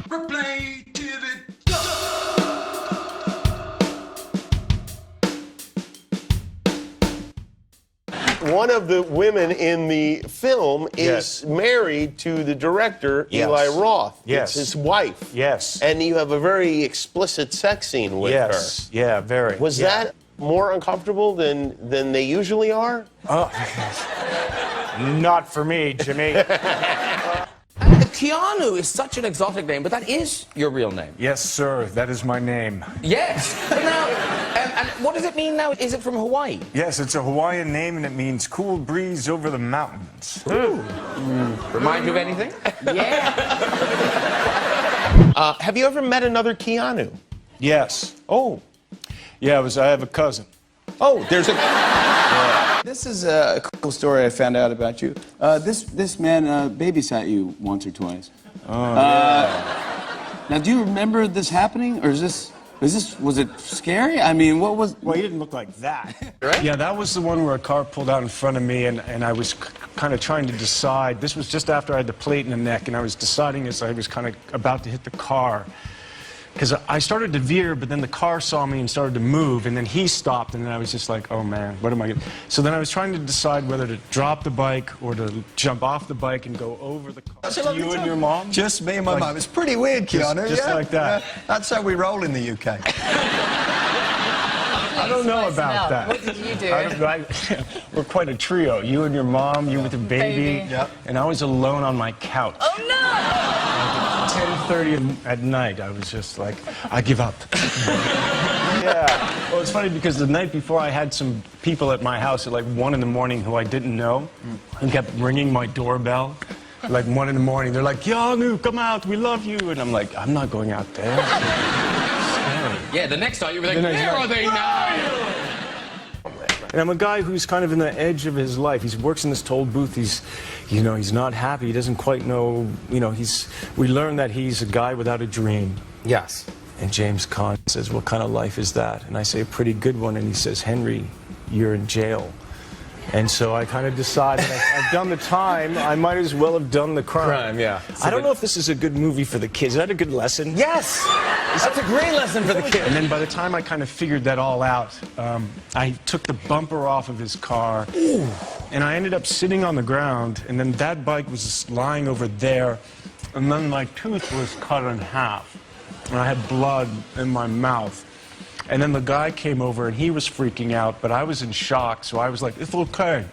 Replay TV. One of the women in the film is married to the director, Eli Roth. Yes. It's his wife. Yes. And you have a very explicit sex scene with her. Yeah, very. Was that more uncomfortable than they usually are? Not for me, Jimmy. Keanu is such an exotic name, but that is your real name. Yes, sir. That is my name. Yes. But now, and what does it mean now? Is it from Hawaii? Yes, it's a Hawaiian name, and it means cool breeze over the mountains. Remind you of anything? Yeah. Have you ever met another Keanu? Yes. Oh. Yeah, I have a cousin. Oh, there's a... This is a cool story I found out about you. This man babysat you once or twice. Now, do you remember this happening, or was it scary? I mean, what was? Well, he didn't look like that. Right? Yeah, that was the one where a car pulled out in front of me, and I was kind of trying to decide. This was just after I had the plate in the neck, and I was deciding as I was kind of about to hit the car. Because I started to veer, but then the car saw me and started to move, and then he stopped, and then I was just like, oh man, what am I going to... So then I was trying to decide whether to drop the bike or to jump off the bike and go over the car. So you and your mom? Just me and my mom. It's pretty weird, Keanu. Just like that. Yeah. That's how we roll in the UK. I don't know about that. What did you do? We're quite a trio. You and your mom, you with the baby, and I was alone on my couch. Oh, no! 10:30 at night, I was just like, I give up. Yeah. Well, it's funny because the night before I had some people at my house at like 1 in the morning who I didn't know and kept ringing my doorbell. Like 1 in the morning, they're like, Keanu, come out, we love you. And I'm like, I'm not going out there. Yeah, the next time you were like, where are they now? And I'm a guy who's kind of in the edge of his life. He works in this toll booth. He's not happy. He doesn't quite know, we learn that he's a guy without a dream. Yes. And James Caan says, what kind of life is that? And I say, a pretty good one. And he says, Henry, you're in jail. And so I kind of decided I've done the time. I might as well have done the crime. Yeah. I don't know if this is a good movie for the kids. Is that a good lesson? Yes! That's a great lesson for the kids. And then by the time I kind of figured that all out, I took the bumper off of his car, and I ended up sitting on the ground, and then that bike was just lying over there, and then my tooth was cut in half, and I had blood in my mouth. And then the guy came over, and he was freaking out, but I was in shock, so I was like, it's okay.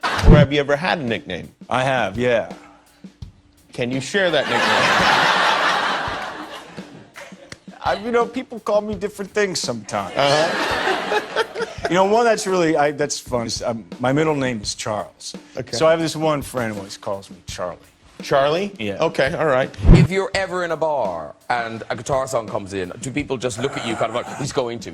Have you ever had a nickname? I have, yeah. Can you share that nickname? People call me different things sometimes. One that's really, that's fun. My middle name is Charles. Okay. So I have this one friend who always calls me Charlie. Charlie? Yeah. Okay, all right. If you're ever in a bar and a guitar song comes in, do people just look at you kind of like, he's going to.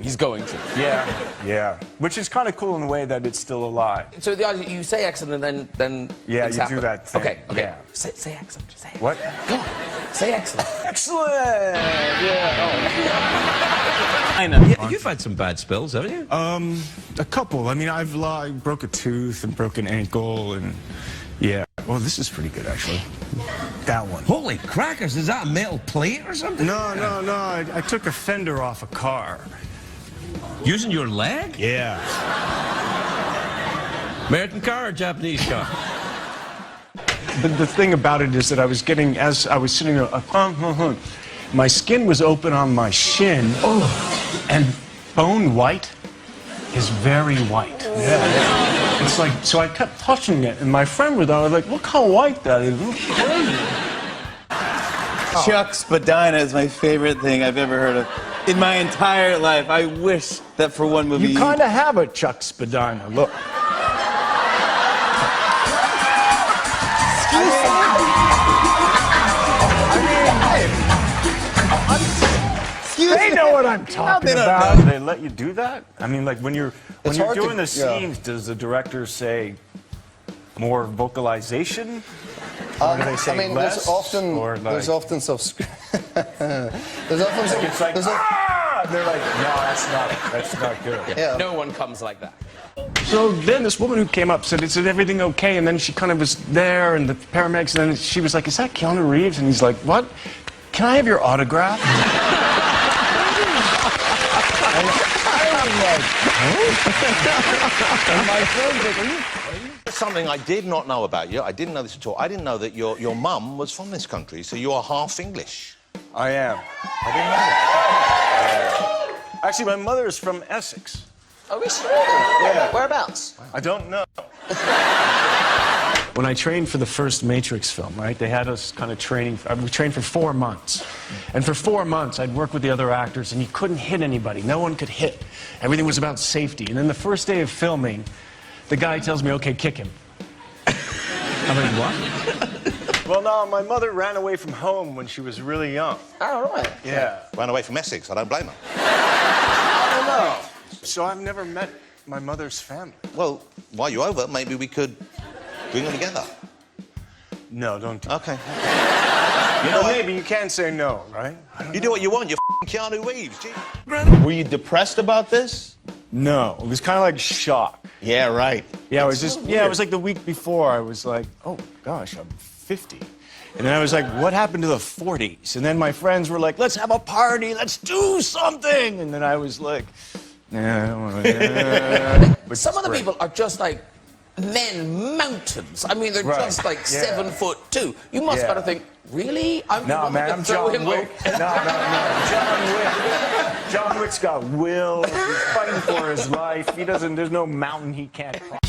Yeah. Which is kind of cool in a way that it's still alive. So you say excellent and then Yeah, you happen. do that thing. Okay. Yeah. Say excellent. Say it. What? Go on. Say excellent. Excellent! Yeah. I know. Yeah, you've had some bad spills, haven't you? A couple. I mean, I've broke a tooth and broke an ankle and... Yeah. Well, this is pretty good, actually. That one. Holy crackers, is that a metal plate or something? No. I took a fender off a car. Using your leg? Yeah. American car or Japanese car? The thing about it is that as I was sitting there, my skin was open on my shin, and bone white is very white. Yeah. It's like, so I kept touching it, and my friend was like, look how white that is. Look crazy. Chuck Spadina is my favorite thing I've ever heard of in my entire life. I wish that for one movie... You kind of have a Chuck Spadina, look. They know what I'm talking about. They let you do that? I mean, like when you're doing the scenes, does the director say more vocalization? Or do they say less? There's often there's often some there's often some, it's like, they're like, no, that's not good. Yeah. No one comes like that. So then this woman who came up said, is everything okay? And then she kind of was there, and the paramedics, and then she was like, is that Keanu Reeves? And he's like, what? Can I have your autograph? And my friend's like, are you... Something I did not know about you, I didn't know this at all, I didn't know that your mum was from this country, so you are half English. I am. I didn't know that. Actually, my mother is from Essex. Oh, is she really? Yeah. Whereabouts? I don't know. When I trained for the first Matrix film, right, they had us kind of training. We trained for 4 months. And for 4 months, I'd work with the other actors, and you couldn't hit anybody. No one could hit. Everything was about safety. And then the first day of filming, the guy tells me, okay, kick him. I'm like, what? Well, no, my mother ran away from home when she was really young. Oh, right. Yeah. Ran away from Essex, I don't blame her. I don't know. So I've never met my mother's family. Well, while you're over, maybe we could bring them together. No, don't do Okay. You know, maybe you can't say no, right? You do what you want, you're Keanu Reeves. Gee. Were you depressed about this? No, it was kind of like shock. Yeah, right. Yeah, it was just, it was like the week before, I was like, oh, gosh, I'm 50. And then I was like, what happened to the 40s? And then my friends were like, let's have a party, let's do something. And then I was like, nah, I don't want to. Some of the people are just like men mountains. I mean, they're just like 7'2". You must gotta think, really? No, man, I'm John Wick. No, John Wick. John Wick's got will. He's fighting for his life. He doesn't, there's no mountain he can't climb.